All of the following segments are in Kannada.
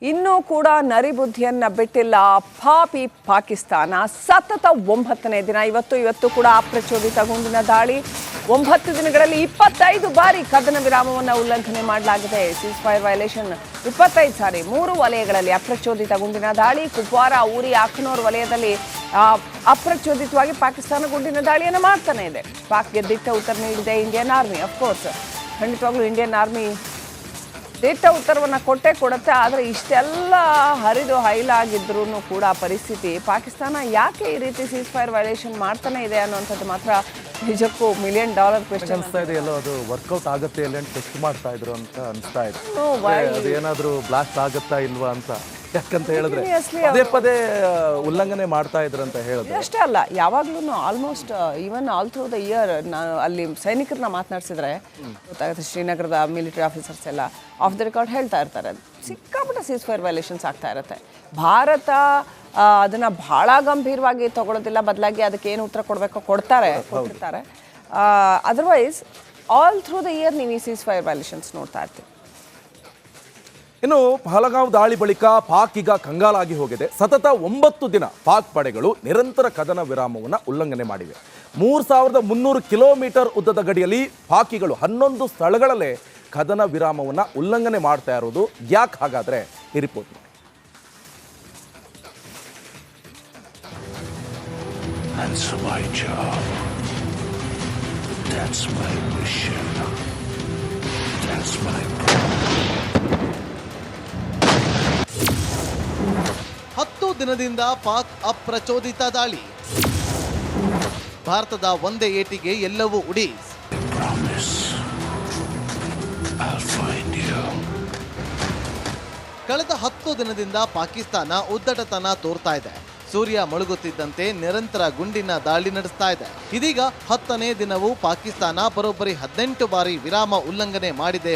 ಇನ್ನೂ ಕೂಡ ನರಿಬುದ್ಧಿಯನ್ನ ಬಿಟ್ಟಿಲ್ಲ ಪಾಪಿ ಪಾಕಿಸ್ತಾನ. ಸತತ 9ನೇ ದಿನ ಇವತ್ತು ಕೂಡ ಅಪ್ರಚೋದಿತ ಗುಂಡಿನ ದಾಳಿ. 9 ದಿನಗಳಲ್ಲಿ 25 ಬಾರಿ ಕದನ ವಿರಾಮವನ್ನು ಉಲ್ಲಂಘನೆ ಮಾಡಲಾಗಿದೆ. ಸೀಸ್ ಫೈರ್ ವೈಲೇಷನ್ 25 ಸಾರಿ 3 ವಲಯಗಳಲ್ಲಿ ಅಪ್ರಚೋದಿತ ಗುಂಡಿನ ದಾಳಿ. ಕುಪ್ವಾರ, ಉರಿ, ಅಖ್ನೂರ್ ವಲಯದಲ್ಲಿ ಅಪ್ರಚೋದಿತವಾಗಿ ಪಾಕಿಸ್ತಾನ ಗುಂಡಿನ ದಾಳಿಯನ್ನು ಮಾಡ್ತಾನೆ ಇದೆ. ಪಾಕ್ಗೆ ದಿಟ್ಟ ಉತ್ತರ ನೀಡಿದೆ ಇಂಡಿಯನ್ ಆರ್ಮಿ. ಅಫ್ಕೋರ್ಸ್ ಖಂಡಿತವಾಗ್ಲೂ ಇಂಡಿಯನ್ ಆರ್ಮಿ ದಿಟ್ಟ ಉತ್ತರವನ್ನು ಕೊಡುತ್ತೆ. ಆದರೆ ಇಷ್ಟೆಲ್ಲ ಹರಿದು ಹೈಲಾಗಿದ್ರೂ ಕೂಡ ಪರಿಸ್ಥಿತಿ ಪಾಕಿಸ್ತಾನ ಯಾಕೆ ಈ ರೀತಿ ಸೀಸ್ ಫೈರ್ ವೈಲೇಷನ್ ಮಾಡ್ತಾನೆ ಇದೆ ಅನ್ನುವಂಥದ್ದು ಮಾತ್ರ ನಿಜಕ್ಕೂ $1 million ಕ್ವೆಶ್ಚನ್ ಅನಿಸ್ತಾ ಇದೆ. ಎಲ್ಲೋ ಅದು ವರ್ಕೌಟ್ ಆಗುತ್ತೆ ಇಲ್ಲ ಅಂತ ಟೆಸ್ಟ್ ಮಾಡ್ತಾ ಇದ್ರು ಅಂತ ಅನಿಸ್ತಾ ಇದೆ. ಅದು ಏನಾದರೂ ಬ್ಲಾಸ್ಟ್ ಆಗುತ್ತಾ ಇಲ್ವಾ ಅಂತ. ಯಾಕಂತ ಹೇಳಿದ್ರೆ ಪದೇ ಪದೇ ಉಲ್ಲಂಘನೆ ಮಾಡ್ತಾ ಇದ್ರು ಅಂತ ಹೇಳಿದ್ರೆ ಅಷ್ಟೇ ಅಲ್ಲ, ಯಾವಾಗ್ಲೂ almost even all through the year ಅಲ್ಲಿ ಸೈನಿಕರನ್ನ ಮಾತನಾಡಿಸಿದ್ರೆ ಗೊತ್ತಾಗುತ್ತೆ. ಶ್ರೀನಗರದ ಮಿಲಿಟರಿ ಆಫೀಸರ್ಸ್ ಎಲ್ಲ ಆಫ್ ದ ರೆಕಾರ್ಡ್ ಹೇಳ್ತಾ ಇರ್ತಾರೆ, ಸಿಕ್ಕಾಪಟ್ಟೆ ಸೀಸ್ ಫೈರ್ ವೈಲೇಷನ್ಸ್ ಆಗ್ತಾ ಇರುತ್ತೆ. ಭಾರತ ಅದನ್ನ ಬಹಳ ಗಂಭೀರವಾಗಿ ತಗೊಳ್ಳೋದಿಲ್ಲ, ಬದಲಾಗಿ ಅದಕ್ಕೆ ಏನು ಉತ್ತರ ಕೊಟ್ಟಿರ್ತಾರೆ. Otherwise all through the year ನೀವು ಈ ಸೀಸ್ ಫೈರ್ ವೈಲೇಷನ್ಸ್ ನೋಡ್ತಾ ಇರ್ತೀವಿ. ಇನ್ನು ಪಹಲಗಾಂವ್ ದಾಳಿ ಬಳಿಕ ಪಾಕ್ ಈಗ ಕಂಗಾಲಾಗಿ ಹೋಗಿದೆ. ಸತತ 9 ದಿನ ಪಾಕ್ ಪಡೆಗಳು ನಿರಂತರ ಕದನ ವಿರಾಮವನ್ನು ಉಲ್ಲಂಘನೆ ಮಾಡಿವೆ. 3300 ಕಿಲೋಮೀಟರ್ ಉದ್ದದ ಗಡಿಯಲ್ಲಿ ಪಾಕಿಗಳು 11 ಸ್ಥಳಗಳಲ್ಲೇ ಕದನ ವಿರಾಮವನ್ನು ಉಲ್ಲಂಘನೆ ಮಾಡ್ತಾ ಇರೋದು ಯಾಕೆ ಹಾಗಾದ್ರೆ ಈ ರಿಪೋರ್ಟ್ ಮಾಡಿ. Answer my job. That's my mission. That's my problem. 10 ದಿನದಿಂದ ಪಾಕ್ ಅಪ್ರಚೋದಿತ ದಾಳಿ. ಭಾರತದ ಒಂದೇ ಏಟಿಗೆ ಎಲ್ಲವೂ ಉಡೀಸ್. ಕಳೆದ 10 ದಿನದಿಂದ ಪಾಕಿಸ್ತಾನ ಉದ್ದಟತನ ತೋರ್ತಾ ಇದೆ. ಸೂರ್ಯ ಮುಳುಗುತ್ತಿದ್ದಂತೆ ನಿರಂತರ ಗುಂಡಿನ ದಾಳಿ ನಡೆಸ್ತಾ ಇದೆ. ಇದೀಗ 10ನೇ ದಿನವೂ ಪಾಕಿಸ್ತಾನ ಬರೋಬ್ಬರಿ 18 ಬಾರಿ ವಿರಾಮ ಉಲ್ಲಂಘನೆ ಮಾಡಿದೆ.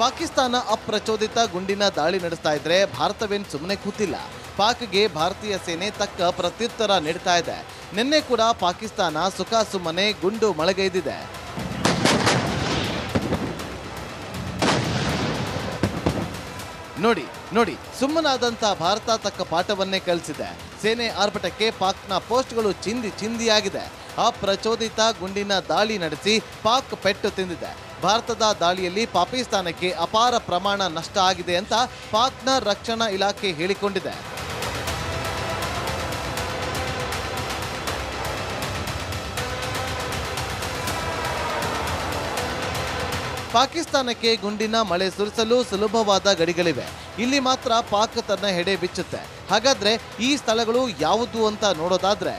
ಪಾಕಿಸ್ತಾನ ಅಪ್ರಚೋದಿತ ಗುಂಡಿನ ದಾಳಿ ನಡೆಸ್ತಾ ಇದ್ರೆ ಭಾರತವೇನು ಸುಮ್ಮನೆ ಕೂತಿಲ್ಲ. ಪಾಕ್ಗೆ ಭಾರತೀಯ ಸೇನೆ ತಕ್ಕ ಪ್ರತ್ಯುತ್ತರ ನೀಡ್ತಾ ಇದೆ. ನಿನ್ನೆ ಕೂಡ ಪಾಕಿಸ್ತಾನ ಸುಖಾಸುಮ್ಮನೆ ಗುಂಡು ಮಳೆಗೈದಿದೆ. ನೋಡಿ ಸುಮ್ಮನಾದಂತ ಭಾರತ ತಕ್ಕ ಪಾಠವನ್ನೇ ಕಲಿಸಿದೆ. ಸೇನೆ ಆರ್ಭಟಕ್ಕೆ ಪಾಕ್ನ ಪೋಸ್ಟ್ಗಳು ಚಿಂದಿಯಾಗಿದೆ. ಅಪ್ರಚೋದಿತ ಗುಂಡಿನ ದಾಳಿ ನಡೆಸಿ ಪಾಕ್ ಪೆಟ್ಟು ತಿಂದಿದೆ. ಭಾರತದ ದಾಳಿಯಲ್ಲಿ ಪಾಕಿಸ್ತಾನಕ್ಕೆ ಅಪಾರ ಪ್ರಮಾಣ ನಷ್ಟ ಆಗಿದೆ ಅಂತ ಪಾಕ್ನ ರಕ್ಷಣಾ ಇಲಾಖೆ ಹೇಳಿಕೊಂಡಿದೆ. ಪಾಕಿಸ್ತಾನಕ್ಕೆ ಗುಂಡಿನ ಮಳೆ ಸುರಿಸಲು ಸುಲಭವಾದ ಗಡಿಗಳಿವೆ. ಇಲ್ಲಿ ಮಾತ್ರ ಪಾಕ್ ತನ್ನ ಹೆಡೆ ಬಿಚ್ಚುತ್ತೆ. ಹಾಗಾದ್ರೆ ಈ ಸ್ಥಳಗಳು ಯಾವುದು ಅಂತ ನೋಡೋದಾದ್ರೆ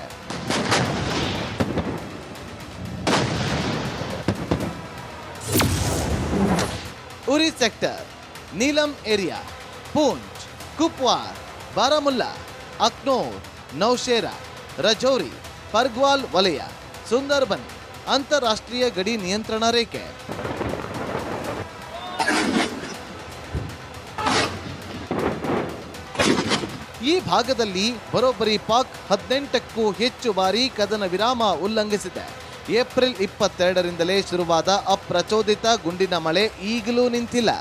ಉರಿ ಸೆಕ್ಟರ್, ನೀಲಂ ಏರಿಯಾ, ಪೂಂಚ್, ಕುಪ್ವಾರ್, ಬಾರಾಮುಲ್ಲಾ, ಅಖ್ನೂರ್, ನೌಶೇರಾ, ರಜೌರಿ, ಪರ್ಗ್ವಾಲ್ ವಲಯ, ಸುಂದರ್ಬನ್ ಅಂತಾರಾಷ್ಟ್ರೀಯ ಗಡಿ ನಿಯಂತ್ರಣ ರೇಖೆ. ಈ ಭಾಗದಲ್ಲಿ ಬರೋಬ್ಬರಿ ಪಾಕ್ 18ಕ್ಕೂ ಹೆಚ್ಚು ಬಾರಿ ಕದನ ವಿರಾಮ ಉಲ್ಲಂಘಿಸಿದೆ. ಏಪ್ರಿಲ್ 22ರಿಂದಲೇ ಶುರುವಾದ ಅಪ್ರಚೋದಿತ ಗುಂಡಿನ ಮಳೆ ಈಗಲೂ ನಿಂತಿಲ್ಲ.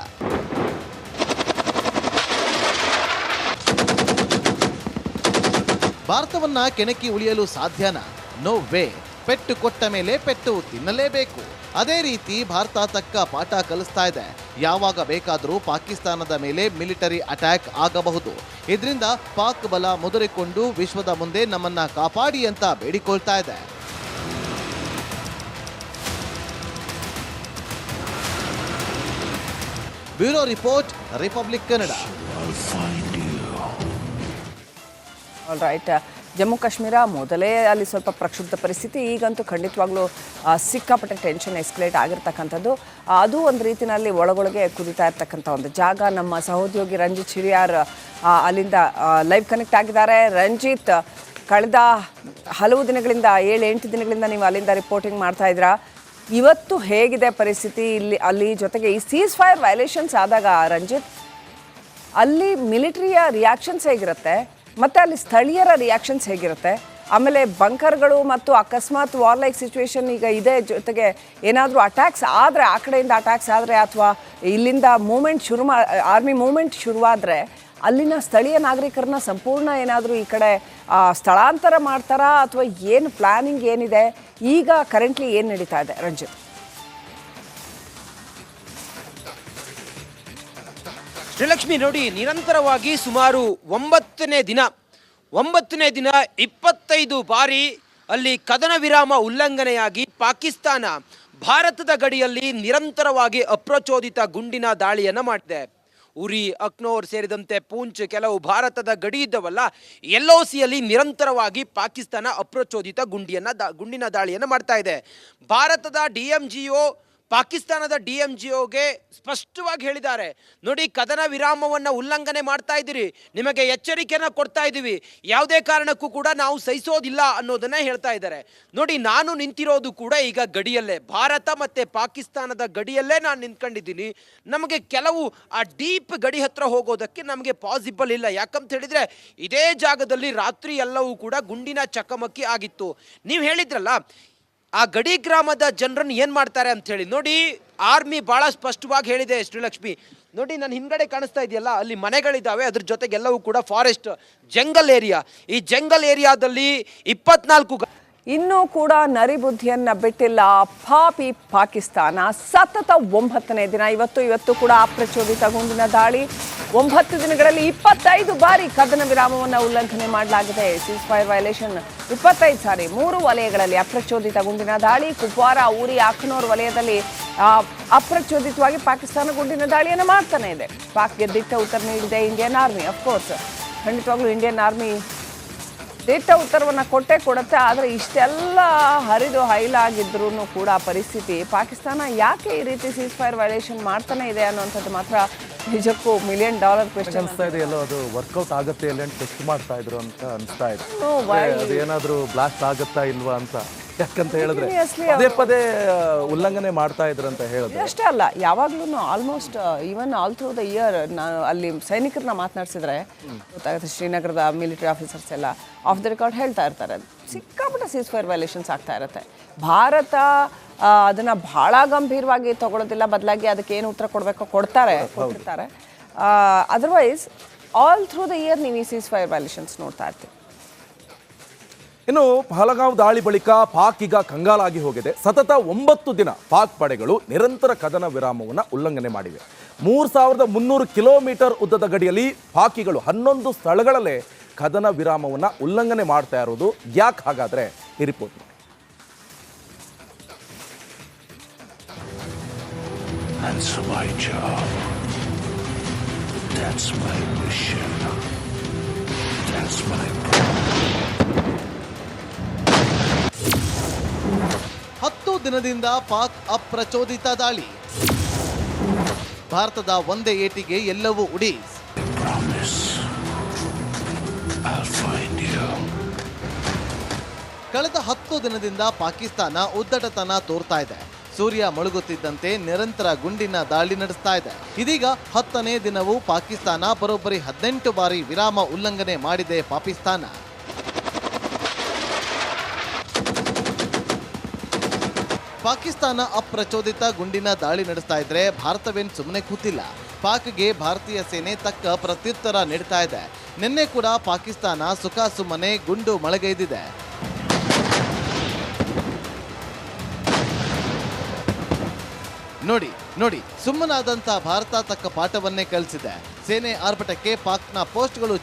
ಭಾರತವನ್ನ ಕೆಣಕಿ ಉಳಿಯಲು ಸಾಧ್ಯನಾ? No way. ಪೆಟ್ಟು ಕೊಟ್ಟ ಮೇಲೆ ಪೆಟ್ಟು ತಿನ್ನಲೇಬೇಕು. ಅದೇ ರೀತಿ ಭಾರತ ತಕ್ಕ ಪಾಠ ಕಲಿಸ್ತಾ ಇದೆ. ಯಾವಾಗ ಬೇಕಾದರೂ ಪಾಕಿಸ್ತಾನದ ಮೇಲೆ ಮಿಲಿಟರಿ ಅಟ್ಯಾಕ್ ಆಗಬಹುದು. ಇದರಿಂದ ಪಾಕ್ ಬಲ ಮುದುರಿಕೊಂಡು ವಿಶ್ವದ ಮುಂದೆ ನಮ್ಮನ್ನ ಕಾಪಾಡಿ ಅಂತ ಬೇಡಿಕೊಳ್ತಾ ಇದೆ. Bureau report, republic Kannada. All right. Jammu Kashmir ಮೊದಲೇ ಅಲ್ಲಿ ಸ್ವಲ್ಪ ಪ್ರಕ್ಷುಬ್ಧ ಪರಿಸ್ಥಿತಿ, ಈಗಂತೂ ಖಂಡಿತವಾಗ್ಲೂ ಸಿಕ್ಕಾಪಟ್ಟೆ ಟೆನ್ಷನ್ ಎಸ್ಕಲೇಟ್ ಆಗಿರ್ತಕ್ಕಂಥದ್ದು. ಅದು ಒಂದು ರೀತಿಯಲ್ಲಿ ಒಳಗೊಳಗೆ ಕುದಿತಾ ಇರ್ತಕ್ಕಂಥ ಒಂದು ಜಾಗ. ನಮ್ಮ ಸಹೋದ್ಯೋಗಿ ರಂಜಿತ್ ಚಿರಿಯಾರ್ ಅಲ್ಲಿಂದ ಲೈವ್ ಕನೆಕ್ಟ್ ಆಗಿದ್ದಾರೆ. ರಂಜಿತ್, ಕಳೆದ ಹಲವು ದಿನಗಳಿಂದ 7-8 ದಿನಗಳಿಂದ ನೀವು ಅಲ್ಲಿಂದ ರಿಪೋರ್ಟಿಂಗ್ ಮಾಡ್ತಾ ಇದ್ದೀರಾ. ಇವತ್ತು ಹೇಗಿದೆ ಪರಿಸ್ಥಿತಿ ಅಲ್ಲಿ? ಜೊತೆಗೆ ಈ ಸೀಸ್ ಫೈರ್ ವೈಲೇಷನ್ಸ್ ಆದಾಗ ರಂಜಿತ್, ಅಲ್ಲಿ ಮಿಲಿಟರಿಯ ರಿಯಾಕ್ಷನ್ಸ್ ಹೇಗಿರುತ್ತೆ, ಮತ್ತು ಅಲ್ಲಿ ಸ್ಥಳೀಯರ ರಿಯಾಕ್ಷನ್ಸ್ ಹೇಗಿರುತ್ತೆ? ಆಮೇಲೆ ಬಂಕರ್ಗಳು ಮತ್ತು ಅಕಸ್ಮಾತ್ ವಾರ್ಲೈಕ್ ಸಿಚುವೇಶನ್ ಈಗ ಇದೆ, ಜೊತೆಗೆ ಏನಾದರೂ ಅಟ್ಯಾಕ್ಸ್ ಆದರೆ, ಆ ಕಡೆಯಿಂದ ಅಟ್ಯಾಕ್ಸ್ ಆದರೆ ಅಥವಾ ಇಲ್ಲಿಂದ ಆರ್ಮಿ ಮೂವ್ಮೆಂಟ್ ಶುರುವಾದರೆ ಅಲ್ಲಿನ ಸ್ಥಳೀಯ ನಾಗರಿಕರನ್ನ ಸಂಪೂರ್ಣ ಏನಾದರೂ ಈ ಕಡೆ ಸ್ಥಳಾಂತರ ಮಾಡ್ತಾರಾ ಅಥವಾ ಏನು ಪ್ಲಾನಿಂಗ್ ಏನಿದೆ, ಈಗ ಕರೆಂಟ್ಲಿ ಏನು ನಡೀತಾ ಇದೆ ರಂಜಿತ್? ಶ್ರೀಲಕ್ಷ್ಮಿ ನೋಡಿ, ನಿರಂತರವಾಗಿ ಸುಮಾರು 9ನೇ ದಿನ 25 ಬಾರಿ ಅಲ್ಲಿ ಕದನ ವಿರಾಮ ಉಲ್ಲಂಘನೆಯಾಗಿ ಪಾಕಿಸ್ತಾನ ಭಾರತದ ಗಡಿಯಲ್ಲಿ ನಿರಂತರವಾಗಿ ಅಪ್ರಚೋದಿತ ಗುಂಡಿನ ದಾಳಿಯನ್ನು ಮಾಡಿದೆ. ಉರಿ, ಅಕ್ನೋರ್ ಸೇರಿದಂತೆ ಪೂಂಚ್ ಕೆಲವು ಭಾರತದ ಗಡಿ ಇದ್ದವಲ್ಲ, LOCಯಲ್ಲಿ ನಿರಂತರವಾಗಿ ಪಾಕಿಸ್ತಾನ ಅಪ್ರಚೋದಿತ ಗುಂಡಿನ ದಾಳಿಯನ್ನು ಮಾಡ್ತಾ ಇದೆ. ಭಾರತದ DMGO ಪಾಕಿಸ್ತಾನದ DMGOಗೆ ಸ್ಪಷ್ಟವಾಗಿ ಹೇಳಿದ್ದಾರೆ, ನೋಡಿ ಕದನ ವಿರಾಮವನ್ನು ಉಲ್ಲಂಘನೆ ಮಾಡ್ತಾ ಇದ್ದೀರಿ, ನಿಮಗೆ ಎಚ್ಚರಿಕೆಯನ್ನು ಕೊಡ್ತಾ ಇದ್ದೀವಿ, ಯಾವುದೇ ಕಾರಣಕ್ಕೂ ಕೂಡ ನಾವು ಸಹಿಸೋದಿಲ್ಲ ಅನ್ನೋದನ್ನ ಹೇಳ್ತಾ ಇದ್ದಾರೆ. ನೋಡಿ, ನಾನು ನಿಂತಿರೋದು ಕೂಡ ಈಗ ಗಡಿಯಲ್ಲೇ, ಭಾರತ ಮತ್ತು ಪಾಕಿಸ್ತಾನದ ಗಡಿಯಲ್ಲೇ ನಾನು ನಿಂತ್ಕೊಂಡಿದ್ದೀನಿ. ನಮಗೆ ಕೆಲವು ಆ ಡೀಪ್ ಗಡಿ ಹತ್ರ ಹೋಗೋದಕ್ಕೆ ನಮಗೆ ಪಾಸಿಬಲ್ ಇಲ್ಲ. ಯಾಕಂತ ಹೇಳಿದರೆ ಇದೇ ಜಾಗದಲ್ಲಿ ರಾತ್ರಿ ಎಲ್ಲವೂ ಕೂಡ ಗುಂಡಿನ ಚಕಮಕಿ ಆಗಿತ್ತು. ನೀವು ಹೇಳಿದ್ರಲ್ಲ, ಆ ಗಡಿ ಗ್ರಾಮದ ಜನರನ್ನು ಏನು ಮಾಡ್ತಾರೆ ಅಂತ ಹೇಳಿ ನೋಡಿ, ಆರ್ಮಿ ಭಾಳ ಸ್ಪಷ್ಟವಾಗಿ ಹೇಳಿದೆ ಶ್ರೀಲಕ್ಷ್ಮಿ. ನೋಡಿ, ನನ್ನ ಹಿಂದ್ಗಡೆ ಕಾಣಿಸ್ತಾ ಇದೆಯಲ್ಲ, ಅಲ್ಲಿ ಮನೆಗಳಿದ್ದಾವೆ, ಅದ್ರ ಜೊತೆಗೆಲ್ಲವೂ ಕೂಡ ಫಾರೆಸ್ಟ್, ಜಂಗಲ್ ಏರಿಯಾ. ಈ ಜಂಗಲ್ ಏರಿಯಾದಲ್ಲಿ 24 ಇನ್ನೂ ಕೂಡ ನರಿಬುದ್ಧಿಯನ್ನ ಬಿಟ್ಟಿಲ್ಲ ಪಾಪಿ ಪಾಕಿಸ್ತಾನ. ಸತತ 9ನೇ ದಿನ ಇವತ್ತು ಕೂಡ ಅಪ್ರಚೋದಿತ ಗುಂಡಿನ ದಾಳಿ. 9 ದಿನಗಳಲ್ಲಿ 25 ಬಾರಿ ಕದನ ವಿರಾಮವನ್ನು ಉಲ್ಲಂಘನೆ ಮಾಡಲಾಗಿದೆ. ಸೀಸ್ಫೈರ್ ವೈಲೇಷನ್ 25 ಸಾರಿ 3 ವಲಯಗಳಲ್ಲಿ ಅಪ್ರಚೋದಿತ ಗುಂಡಿನ ದಾಳಿ. ಕುಪ್ವಾರ, ಉರಿ, ಅಖ್ನೋರ್ ವಲಯದಲ್ಲಿ ಅಪ್ರಚೋದಿತವಾಗಿ ಪಾಕಿಸ್ತಾನ ಗುಂಡಿನ ದಾಳಿಯನ್ನು ಮಾಡ್ತಾನೆ ಇದೆ. ಪಾಕ್ಗೆ ದಿಟ್ಟ ಉತ್ತರ ನೀಡಿದೆ ಇಂಡಿಯನ್ ಆರ್ಮಿ. ಅಫ್ಕೋರ್ಸ್, ಖಂಡಿತವಾಗ್ಲೂ ಇಂಡಿಯನ್ ಆರ್ಮಿ ದಿಟ್ಟ ಉತ್ತರವನ್ನು ಕೊಡುತ್ತೆ. ಆದರೆ ಇಷ್ಟೆಲ್ಲ ಹರಿದು ಹೈಲಾಗಿದ್ರೂ ಕೂಡ ಪರಿಸ್ಥಿತಿ ಪಾಕಿಸ್ತಾನ ಯಾಕೆ ಈ ರೀತಿ ಸೀಸ್ಫೈರ್ ವೈಲೇಷನ್ ಮಾಡ್ತಾನೆ ಇದೆ ಅನ್ನುವಂಥದ್ದು ಮಾತ್ರ ನಿಜಕ್ಕೂ $1 ಮಿಲಿಯನ್ ಕ್ವೆಶ್ಚನ್ ಅನಿಸ್ತಾ ಇದೆ. ಎಲ್ಲೋ ಅದು ವರ್ಕೌಟ್ ಆಗುತ್ತೆ ಇಲ್ಲ ಅಂತ ಟೆಸ್ಟ್ ಮಾಡ್ತಾ ಇದ್ರು ಅಂತ ಅನಿಸ್ತಾ ಇದೆ. ಅದೇನಾದ್ರೂ ಬ್ಲಾಸ್ಟ್ ಆಗುತ್ತಾ ಇಲ್ವಾ ಅಂತ. ಯಾಕಂತ ಹೇಳಿದ್ರೆ ಪದೇ ಉಲ್ಲಂಘನೆ ಮಾಡ್ತಾ ಇದ್ರು ಅಂತ ಹೇಳಿದ್ರೆ ಅಷ್ಟೇ ಅಲ್ಲ, ಯಾವಾಗ್ಲೂ almost even all through the year ನಾನು ಅಲ್ಲಿ ಸೈನಿಕರನ್ನ ಮಾತನಾಡಿಸಿದ್ರೆ ಗೊತ್ತಾಗುತ್ತೆ, ಶ್ರೀನಗರದ ಮಿಲಿಟರಿ ಆಫೀಸರ್ಸ್ ಎಲ್ಲ ಆಫ್ ದ ರೆಕಾರ್ಡ್ ಹೇಳ್ತಾ ಇರ್ತಾರೆ, ಸಿಕ್ಕಾಪಟ್ಟೆ ಸೀಸ್ಫೈರ್ ವೈಲೇಷನ್ಸ್ ಆಗ್ತಾ ಇರುತ್ತೆ. ಭಾರತ ಅದನ್ನ ಬಹಳ ಗಂಭೀರವಾಗಿ ತಗೊಳ್ಳೋದಿಲ್ಲ, ಬದಲಾಗಿ ಅದಕ್ಕೆ ಏನು ಉತ್ತರ ಕೊಡ್ತಿರ್ತಾರೆ. Otherwise all through the year ನೀವು ಈ ಸೀಸ್ಫೈರ್ ವೈಲೇಷನ್ಸ್ ನೋಡ್ತಾ ಇರ್ತೀವಿ. ಇನ್ನು ಪಹಲಗಾಂವ್ ದಾಳಿ ಬಳಿಕ ಪಾಕ್ ಈಗ ಕಂಗಾಲಾಗಿ ಹೋಗಿದೆ. ಸತತ 9 ದಿನ ಪಾಕ್ ಪಡೆಗಳು ನಿರಂತರ ಕದನ ವಿರಾಮವನ್ನು ಉಲ್ಲಂಘನೆ ಮಾಡಿವೆ. 3300 ಕಿಲೋಮೀಟರ್ ಉದ್ದದ ಗಡಿಯಲ್ಲಿ ಪಾಕಿಗಳು 11 ಸ್ಥಳಗಳಲ್ಲೇ ಕದನ ವಿರಾಮವನ್ನು ಉಲ್ಲಂಘನೆ ಮಾಡ್ತಾ ಇರೋದು ಯಾಕೆ ಹಾಗಾದ್ರೆ? ಈ ರಿಪೋರ್ಟ್ ನೋಡಿ. Answer my job. That's my mission. That's my problem. 10 ದಿನದಿಂದ ಪಾಕ್ ಅಪ್ರಚೋದಿತ ದಾಳಿ. ಭಾರತದ ಒಂದೇ ಏಟಿಗೆ ಎಲ್ಲವೂ ಉಡೀಸ್. Promise. I'll find you. ಕಳೆದ 10 ದಿನದಿಂದ ಪಾಕಿಸ್ತಾನ ಉದ್ದಟತನ ತೋರ್ತಾ ಇದೆ. ಸೂರ್ಯ ಮುಳುಗುತ್ತಿದ್ದಂತೆ ನಿರಂತರ ಗುಂಡಿನ ದಾಳಿ ನಡೆಸ್ತಾ ಇದೆ. ಇದೀಗ 10ನೇ ದಿನವೂ ಪಾಕಿಸ್ತಾನ ಬರೋಬ್ಬರಿ 18 ಬಾರಿ ವಿರಾಮ ಉಲ್ಲಂಘನೆ ಮಾಡಿದೆ. ಪಾಕಿಸ್ತಾನ ಅಪ್ರಚೋದಿತ ಗುಂಡಿನ ದಾಳಿ ನಡೆಸ್ತಾ ಇದ್ರೆ ಭಾರತವೇನು ಸುಮ್ಮನೆ ಕೂತಿಲ್ಲ. ಪಾಕ್ಗೆ ಭಾರತೀಯ ಸೇನೆ ತಕ್ಕ ಪ್ರತ್ಯುತ್ತರ ನೀಡ್ತಾ ಇದೆ. ನಿನ್ನೆ ಕೂಡ ಪಾಕಿಸ್ತಾನ ಸುಖಾಸುಮ್ಮನೆ ಗುಂಡು ಮಳೆಗೈದಿದೆ. ನೋಡಿ ಸುಮ್ಮನಾದಂತ ಭಾರತ ತಕ್ಕ ಪಾಠವನ್ನೇ ಕಲಿಸಿದೆ. ಸೇನೆ ಆರ್ಭಟಕ್ಕೆ ಪಾಕ್ನ ಪೋಸ್ಟ್ಗಳು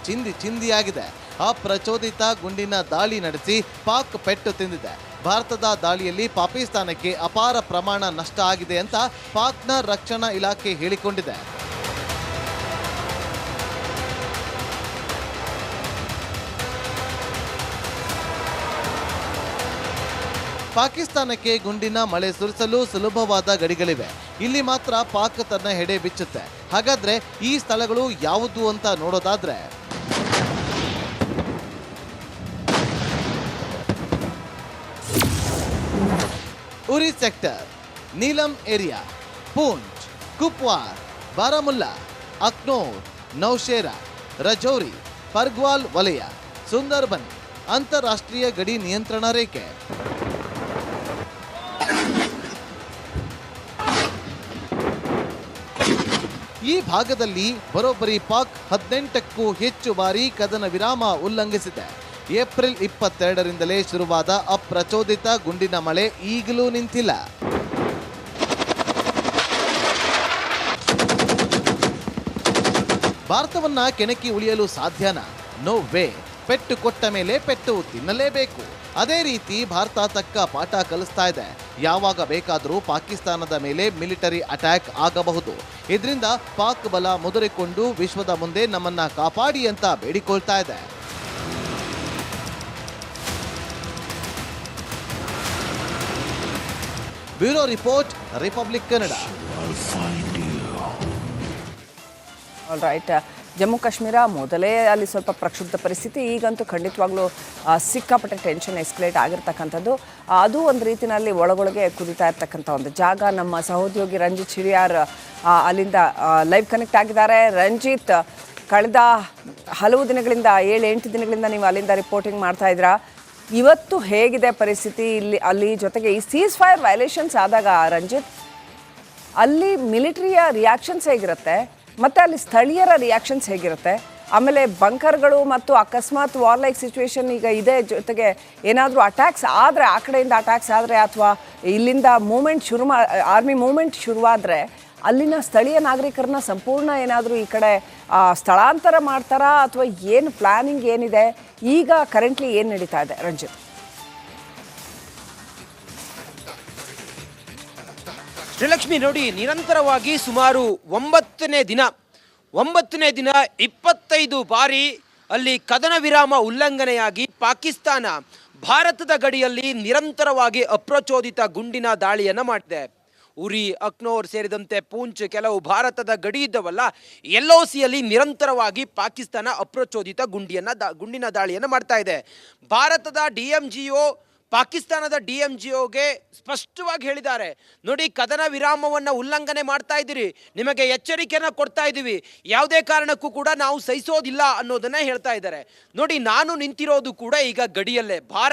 ಚಿಂದಿಯಾಗಿದೆ. ಅಪ್ರಚೋದಿತ ಗುಂಡಿನ ದಾಳಿ ನಡೆಸಿ ಪಾಕ್ ಪೆಟ್ಟು ತಿಂದಿದೆ. ಭಾರತದ ದಾಳಿಯಲ್ಲಿ ಪಾಕಿಸ್ತಾನಕ್ಕೆ ಅಪಾರ ಪ್ರಮಾಣ ನಷ್ಟ ಆಗಿದೆ ಅಂತ ಪಾಕ್ನ ರಕ್ಷಣಾ ಇಲಾಖೆ ಹೇಳಿಕೊಂಡಿದೆ. ಪಾಕಿಸ್ತಾನಕ್ಕೆ ಗುಂಡಿನ ಮಳೆ ಸುರಿಸಲು ಸುಲಭವಾದ ಗಡಿಗಳಿವೆ. ಇಲ್ಲಿ ಮಾತ್ರ ಪಾಕ್ ತನ್ನ ಹೆಡೆ ಬಿಚ್ಚುತ್ತೆ. ಹಾಗಾದ್ರೆ ಈ ಸ್ಥಳಗಳು ಯಾವುದು ಅಂತ ನೋಡೋದಾದ್ರೆ, ಉರಿ ಸೆಕ್ಟರ್, ನೀಲಂ ಏರಿಯಾ, ಪೂಂಚ್, ಕುಪ್ವಾರ್, ಬಾರಾಮುಲ್ಲಾ, ಅಕ್ನೋರ್, ನೌಶೇರಾ, ರಜೌರಿ, ಪರ್ಗ್ವಾಲ್ ವಲಯ, ಸುಂದರ್ಬನ್, ಅಂತಾರಾಷ್ಟ್ರೀಯ ಗಡಿ ನಿಯಂತ್ರಣ ರೇಖೆ. ಈ ಭಾಗದಲ್ಲಿ ಬರೋಬ್ಬರಿ ಪಾಕ್ 18ಕ್ಕೂ ಹೆಚ್ಚು ಬಾರಿ ಕದನ ವಿರಾಮ ಉಲ್ಲಂಘಿಸಿದೆ. ಏಪ್ರಿಲ್ 22ರಿಂದಲೇ ಶುರುವಾದ ಅಪ್ರಚೋದಿತ ಗುಂಡಿನ ಮಳೆ ಈಗಲೂ ನಿಂತಿಲ್ಲ. ಭಾರತವನ್ನ ಕೆಣಕಿ ಉಳಿಯಲು ಸಾಧ್ಯನಾ? No way. ಪೆಟ್ಟು ಕೊಟ್ಟ ಮೇಲೆ ಪೆಟ್ಟು ತಿನ್ನಲೇಬೇಕು. ಅದೇ ರೀತಿ ಭಾರತ ತಕ್ಕ ಪಾಠ ಕಲಿಸ್ತಾ ಇದೆ. ಯಾವಾಗ ಬೇಕಾದರೂ ಪಾಕಿಸ್ತಾನದ ಮೇಲೆ ಮಿಲಿಟರಿ ಅಟ್ಯಾಕ್ ಆಗಬಹುದು. ಇದರಿಂದ ಪಾಕ್ ಬಲ ಮುದುರಿಕೊಂಡು ವಿಶ್ವದ ಮುಂದೆ ನಮ್ಮನ್ನ ಕಾಪಾಡಿ ಅಂತ ಬೇಡಿಕೊಳ್ತಾ ಇದೆ. Bureau report, republic Kannada. I'll find you. All right. Jammu Kashmir ಮೊದಲೇ ಅಲ್ಲಿ ಸ್ವಲ್ಪ ಪ್ರಕ್ಷುಬ್ಧ ಪರಿಸ್ಥಿತಿ, ಈಗಂತೂ ಖಂಡಿತವಾಗ್ಲೂ ಸಿಕ್ಕಾಪಟ್ಟೆ ಟೆನ್ಷನ್ ಎಸ್ಕಲೇಟ್ ಆಗಿರ್ತಕ್ಕಂಥದ್ದು. ಅದು ಒಂದು ರೀತಿಯಲ್ಲಿ ಒಳಗೊಳಗೆ ಕುದಿತಾ ಇರ್ತಕ್ಕಂಥ ಒಂದು ಜಾಗ. ನಮ್ಮ ಸಹೋದ್ಯೋಗಿ ರಂಜಿತ್ ಶಿರಿಯಾರ್ ಅಲ್ಲಿಂದ ಲೈವ್ ಕನೆಕ್ಟ್ ಆಗಿದ್ದಾರೆ. ರಂಜಿತ್, ಕಳೆದ ಹಲವು ದಿನಗಳಿಂದ 7-8 ದಿನಗಳಿಂದ ನೀವು ಅಲ್ಲಿಂದ ರಿಪೋರ್ಟಿಂಗ್ ಮಾಡ್ತಾ ಇದ್ದೀರಾ. ಇವತ್ತು ಹೇಗಿದೆ ಪರಿಸ್ಥಿತಿ ಅಲ್ಲಿ? ಜೊತೆಗೆ ಈ ಸೀಸ್ ಫೈರ್ ವೈಲೇಷನ್ಸ್ ಆದಾಗ ರಂಜಿತ್, ಅಲ್ಲಿ ಮಿಲಿಟರಿಯ ರಿಯಾಕ್ಷನ್ಸ್ ಹೇಗಿರುತ್ತೆ ಮತ್ತು ಅಲ್ಲಿ ಸ್ಥಳೀಯರ ರಿಯಾಕ್ಷನ್ಸ್ ಹೇಗಿರುತ್ತೆ? ಆಮೇಲೆ ಬಂಕರ್ಗಳು ಮತ್ತು ಅಕಸ್ಮಾತ್ ವಾರ್ಲೈಕ್ ಸಿಚುವೇಶನ್ ಈಗ ಇದೆ, ಜೊತೆಗೆ ಏನಾದರೂ ಅಟ್ಯಾಕ್ಸ್ ಆದರೆ, ಆ ಕಡೆಯಿಂದ ಅಟ್ಯಾಕ್ಸ್ ಆದರೆ ಅಥವಾ ಇಲ್ಲಿಂದ ಮೂಮೆಂಟ್ ಆರ್ಮಿ ಮೂಮೆಂಟ್ ಶುರುವಾದರೆ ಅಲ್ಲಿನ ಸ್ಥಳೀಯ ನಾಗರಿಕರನ್ನ ಸಂಪೂರ್ಣ ಏನಾದರೂ ಈ ಕಡೆ ಸ್ಥಳಾಂತರ ಮಾಡ್ತಾರಾ ಅಥವಾ ಏನು ಪ್ಲಾನಿಂಗ್ ಏನಿದೆ? ಈಗ ಕರೆಂಟ್ಲಿ ಏನು ನಡೀತಾ ಇದೆ ರಂಜಿತ್? ಶ್ರೀಲಕ್ಷ್ಮಿ, ನೋಡಿ, ನಿರಂತರವಾಗಿ ಸುಮಾರು 9ನೇ ದಿನ 25 ಬಾರಿ ಅಲ್ಲಿ ಕದನ ವಿರಾಮ ಉಲ್ಲಂಘನೆಯಾಗಿ ಪಾಕಿಸ್ತಾನ ಭಾರತದ ಗಡಿಯಲ್ಲಿ ನಿರಂತರವಾಗಿ ಅಪ್ರಚೋದಿತ ಗುಂಡಿನ ದಾಳಿಯನ್ನು ಮಾಡಿದೆ. ಉರಿ, ಅಕ್ನೋರ್ ಸೇರಿದಂತೆ ಪೂಂಚ್, ಕೆಲವು ಭಾರತದ ಗಡಿ ಇದ್ದವಲ್ಲ, LOCಯಲ್ಲಿ ನಿರಂತರವಾಗಿ ಪಾಕಿಸ್ತಾನ ಅಪ್ರಚೋದಿತ ಗುಂಡಿನ ದಾಳಿಯನ್ನು ಮಾಡ್ತಾ ಇದೆ. ಭಾರತದ DMGO ಪಾಕಿಸ್ತಾನದ DMGOಗೆ ಸ್ಪಷ್ಟವಾಗಿ ಹೇಳಿದ್ದಾರೆ, ನೋಡಿ, ಕದನ ವಿರಾಮವನ್ನು ಉಲ್ಲಂಘನೆ ಮಾಡ್ತಾ ಇದ್ದೀರಿ, ನಿಮಗೆ ಎಚ್ಚರಿಕೆಯನ್ನು ಕೊಡ್ತಾ ಇದ್ದೀವಿ, ಯಾವುದೇ ಕಾರಣಕ್ಕೂ ಕೂಡ ನಾವು ಸಹಿಸೋದಿಲ್ಲ ಅನ್ನೋದನ್ನ ಹೇಳ್ತಾ ಇದ್ದಾರೆ. ನೋಡಿ, ನಾನು ನಿಂತಿರೋದು ಕೂಡ ಈಗ ಗಡಿಯಲ್ಲೇ.